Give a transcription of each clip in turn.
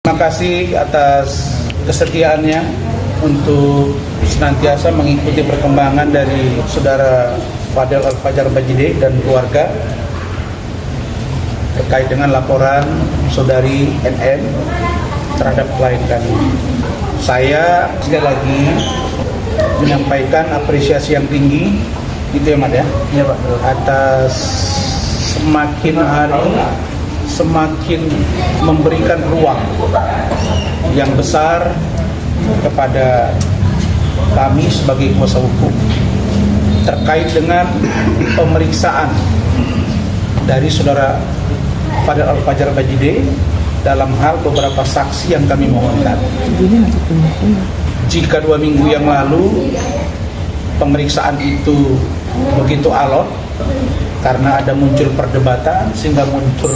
Terima kasih atas kesediaannya untuk senantiasa mengikuti perkembangan dari saudara Fadel Al-Fajar Bajide dan keluarga terkait dengan laporan saudari NM terhadap klien kami. Saya sekali lagi menyampaikan apresiasi yang tinggi, gitu ya Mat ya? Iya Pak. Atas semakin hari semakin memberikan ruang yang besar kepada kami sebagai kuasa hukum terkait dengan pemeriksaan dari saudara Fadel Al-Fajar Bajide dalam hal beberapa saksi yang kami mohonkan. Jika 2 minggu yang lalu pemeriksaan itu begitu alot karena ada muncul perdebatan sehingga muncul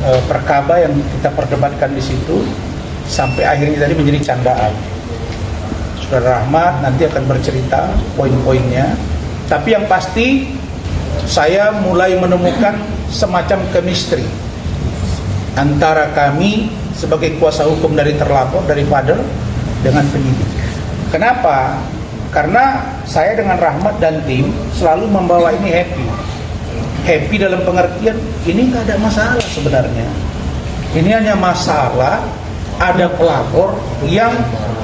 perkaba yang kita perdebatkan di situ sampai akhirnya tadi menjadi candaan. Saudara Rahmat nanti akan bercerita poin-poinnya, tapi yang pasti saya mulai menemukan semacam chemistry antara kami sebagai kuasa hukum dari terlapor, dari Fadel, dengan penyidik. Kenapa? Karena saya dengan Rahmat dan tim selalu membawa ini happy. Happy dalam pengertian ini nggak ada masalah sebenarnya. Ini hanya masalah ada pelapor yang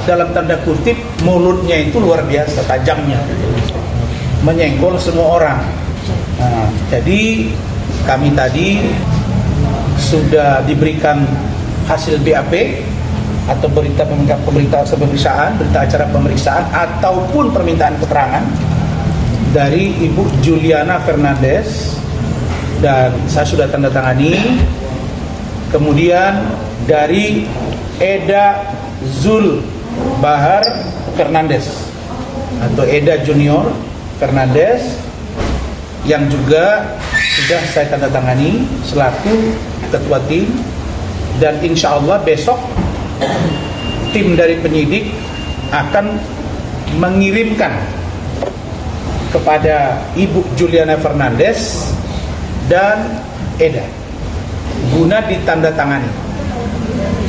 dalam tanda kutip mulutnya itu luar biasa tajamnya, menyenggol semua orang. Nah, jadi kami tadi sudah diberikan hasil BAP atau berita pemeriksaan, berita acara pemeriksaan ataupun permintaan keterangan dari Ibu Juliana Fernandes dan saya sudah tanda tangani. Kemudian dari Eda Zul Bahar Fernandes atau Eda Junior Fernandes yang juga sudah saya tanda tangani selaku ketua tim, dan insya Allah besok tim dari penyidik akan mengirimkan kepada Ibu Juliana Fernandes dan Eda guna ditandatangani.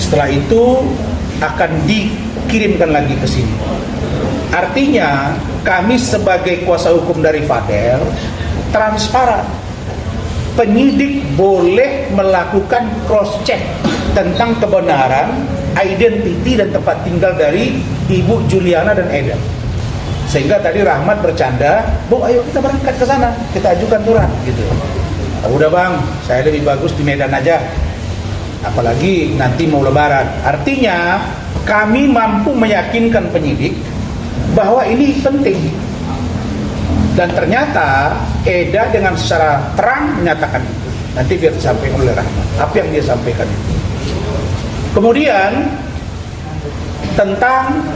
Setelah itu akan dikirimkan lagi ke sini. Artinya kami sebagai kuasa hukum dari Fadel transparan. Penyidik boleh melakukan cross check tentang kebenaran, identiti dan tempat tinggal dari Ibu Juliana dan Eda. Sehingga tadi Rahmat bercanda, "Bu, ayo kita berangkat ke sana, kita ajukan surat." Gitu. "Oh, udah Bang, saya lebih bagus di Medan aja. Apalagi nanti mau lebaran." Artinya kami mampu meyakinkan penyidik bahwa ini penting. Dan ternyata Eda dengan secara terang menyatakan itu. Nanti biar disampaikan oleh Rahmat apa yang dia sampaikan itu. Kemudian tentang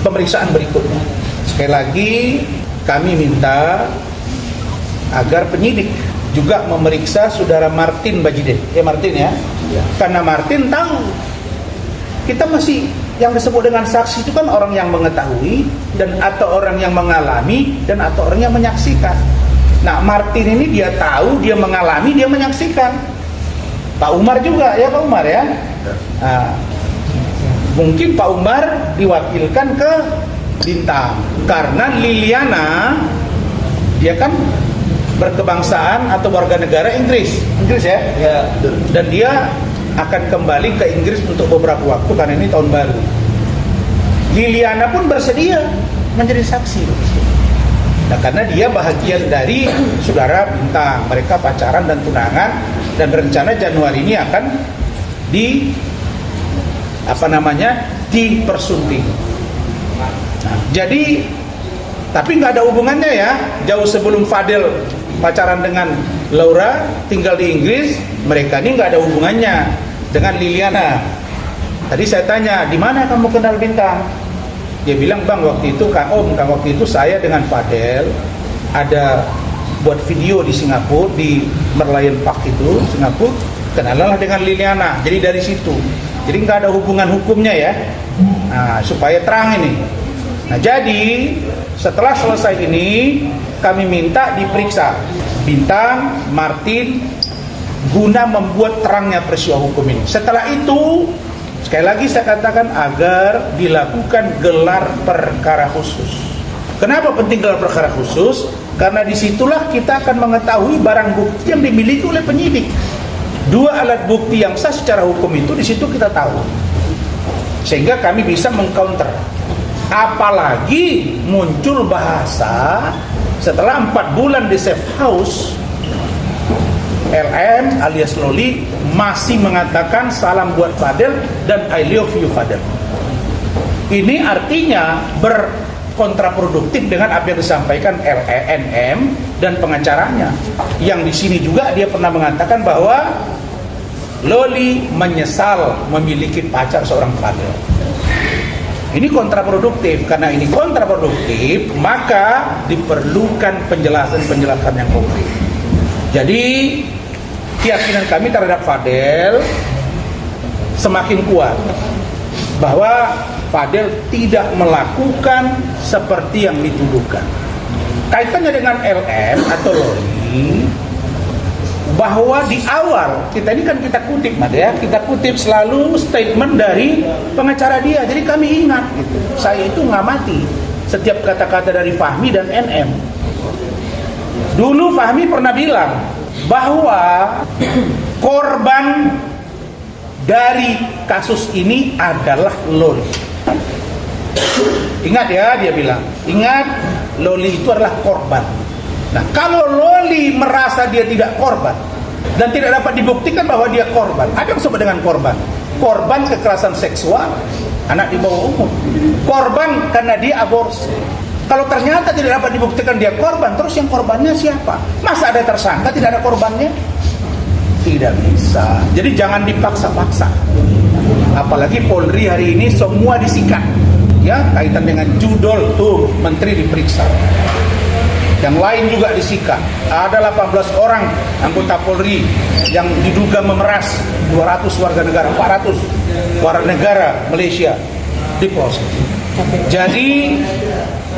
pemeriksaan berikutnya, sekali lagi kami minta agar penyidik juga memeriksa saudara Martin Bajide. Martin ya. Karena Martin tahu kita masih yang disebut dengan saksi itu kan orang yang mengetahui dan atau orang yang mengalami dan atau orang yang menyaksikan. Nah, Martin ini dia tahu, dia mengalami, dia menyaksikan. Pak Umar juga ya, Pak Umar ya. Nah, mungkin Pak Umar diwakilkan ke Bintang karena Liliana dia kan berkebangsaan atau warga negara Inggris ya. Dan dia akan kembali ke Inggris untuk beberapa waktu karena ini tahun baru. Liliana pun bersedia menjadi saksi. Nah, karena dia bahagian dari saudara Bintang, mereka pacaran dan tunangan, dan rencana Januari ini akan dipersunting. Nah, jadi tapi nggak ada hubungannya ya. Jauh sebelum Fadel pacaran dengan Laura, tinggal di Inggris, mereka ini nggak ada hubungannya dengan Liliana. Tadi saya tanya, di mana kamu kenal Bintang? Dia bilang, "Bang, waktu itu waktu itu saya dengan Fadel ada buat video di Singapura, di Merlion Park itu, Singapura, kenalanlah dengan Liliana." Jadi dari situ. Jadi nggak ada hubungan hukumnya ya. Nah, supaya terang ini. Nah, jadi setelah selesai ini kami minta diperiksa Bintang, Martin, guna membuat terangnya peristiwa hukum ini. Setelah itu, sekali lagi saya katakan agar dilakukan gelar perkara khusus. Kenapa penting gelar perkara khusus? Karena disitulah kita akan mengetahui barang bukti yang dimiliki oleh penyidik. Dua alat bukti yang sah secara hukum itu di situ kita tahu, sehingga kami bisa mengcounter. Apalagi muncul bahasa setelah 4 bulan di safe house, LM alias Loli masih mengatakan salam buat Fadel dan I love you Fadel. Ini artinya berkontraproduktif dengan apa yang disampaikan LNM dan pengacaranya. Yang di sini juga dia pernah mengatakan bahwa Loli menyesal memiliki pacar seorang Fadel. Ini kontraproduktif. Karena ini kontraproduktif, maka diperlukan penjelasan-penjelasan yang konkret. Jadi keyakinan kami terhadap Fadel semakin kuat bahwa Fadel tidak melakukan seperti yang dituduhkan. Kaitannya dengan LM atau Loli, bahwa di awal kita ini kan kita kutip, ya, kita kutip selalu statement dari pengacara dia. Jadi kami ingat gitu. Saya itu ngamati setiap kata-kata dari Fahmi dan NM. Dulu Fahmi pernah bilang bahwa korban dari kasus ini adalah Loli. Ingat ya, dia bilang, ingat Loli itu adalah korban. Nah, kalau Loli merasa dia tidak korban dan tidak dapat dibuktikan bahwa dia korban, apa yang disebut dengan korban? Korban kekerasan seksual anak di bawah umur, korban karena dia aborsi. Kalau ternyata tidak dapat dibuktikan dia korban, terus yang korbannya siapa? Masa ada tersangka tidak ada korbannya? Tidak bisa. Jadi jangan dipaksa-paksa. Apalagi Polri hari ini semua disikat, ya, kaitan dengan judul tuh menteri diperiksa. Yang lain juga disikat. Ada 18 orang anggota Polri yang diduga memeras 200 warga negara, 400 warga negara Malaysia diproses.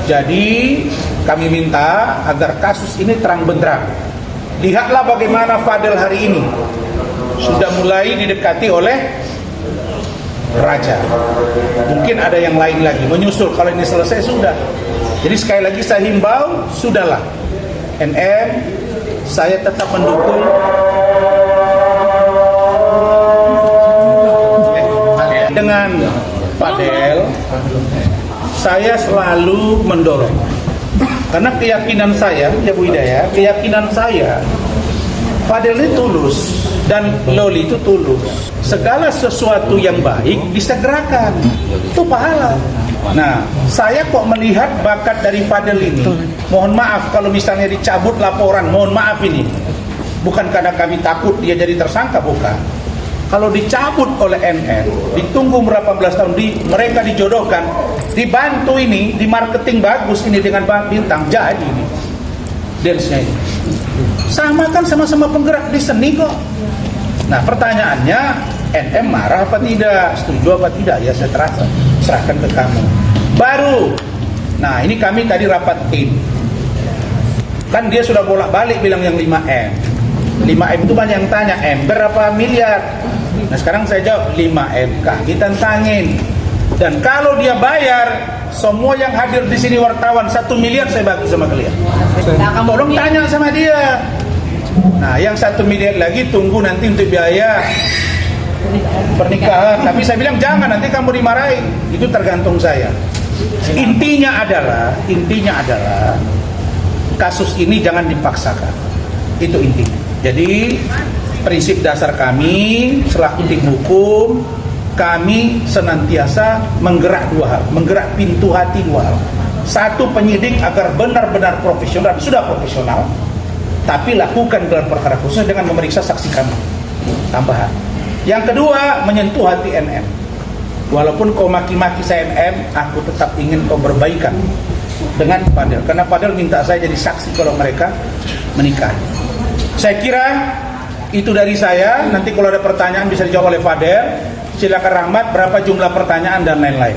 Jadi kami minta agar kasus ini terang benderang. Lihatlah bagaimana Fadel hari ini sudah mulai didekati oleh Raja. Mungkin ada yang lain lagi menyusul. Kalau ini selesai sudah. Jadi sekali lagi saya himbau, sudahlah. NM, saya tetap mendukung dengan Fadel. Saya selalu mendorong. Karena keyakinan saya, ya Bu Hidayah, keyakinan saya Fadel itu tulus dan Loli itu tulus. Segala sesuatu yang baik disegerakan, itu pahala. Nah, saya kok melihat bakat dari Fadel ini. Mohon maaf kalau misalnya dicabut laporan, mohon maaf ini. Bukan karena kami takut dia jadi tersangka, bukan. Kalau dicabut oleh NN, ditunggu berapa belas tahun, mereka dijodohkan, dibantu ini, di marketing bagus ini dengan bintang, jadi ini dance-nya ini. Sama kan, sama-sama penggerak di seni kok. Nah, pertanyaannya, NM marah apa tidak, setuju apa tidak, ya saya serahkan ke kamu. Baru, nah ini kami tadi rapat tim. Kan dia sudah bolak-balik bilang yang 5M. 5M itu banyak yang tanya, M berapa miliar? Nah sekarang saya jawab 5M, kita tantangin. Dan kalau dia bayar, semua yang hadir di sini wartawan 1 miliar saya bagi sama kalian. Tolong tanya sama dia. Nah yang 1 miliar lagi tunggu nanti untuk biaya pernikahan. Tapi saya bilang jangan, nanti kamu dimarahi. Itu tergantung saya. Intinya adalah kasus ini jangan dipaksakan. Itu intinya. Jadi prinsip dasar kami selaku tim hukum, kami senantiasa menggerak 2 hal, menggerak pintu hati 2 hal. 1, penyidik agar benar-benar profesional, sudah profesional, tapi lakukan gelar perkara khusus dengan memeriksa saksi kami tambahan. Yang kedua, menyentuh hati NM. Walaupun kau maki-maki saya NM, aku tetap ingin kau berbaikan dengan Fadel, karena Fadel minta saya jadi saksi kalau mereka menikah. Saya kira itu dari saya. Nanti kalau ada pertanyaan bisa dijawab oleh Fadel. Silakan Rahmat, berapa jumlah pertanyaan dan lain-lain.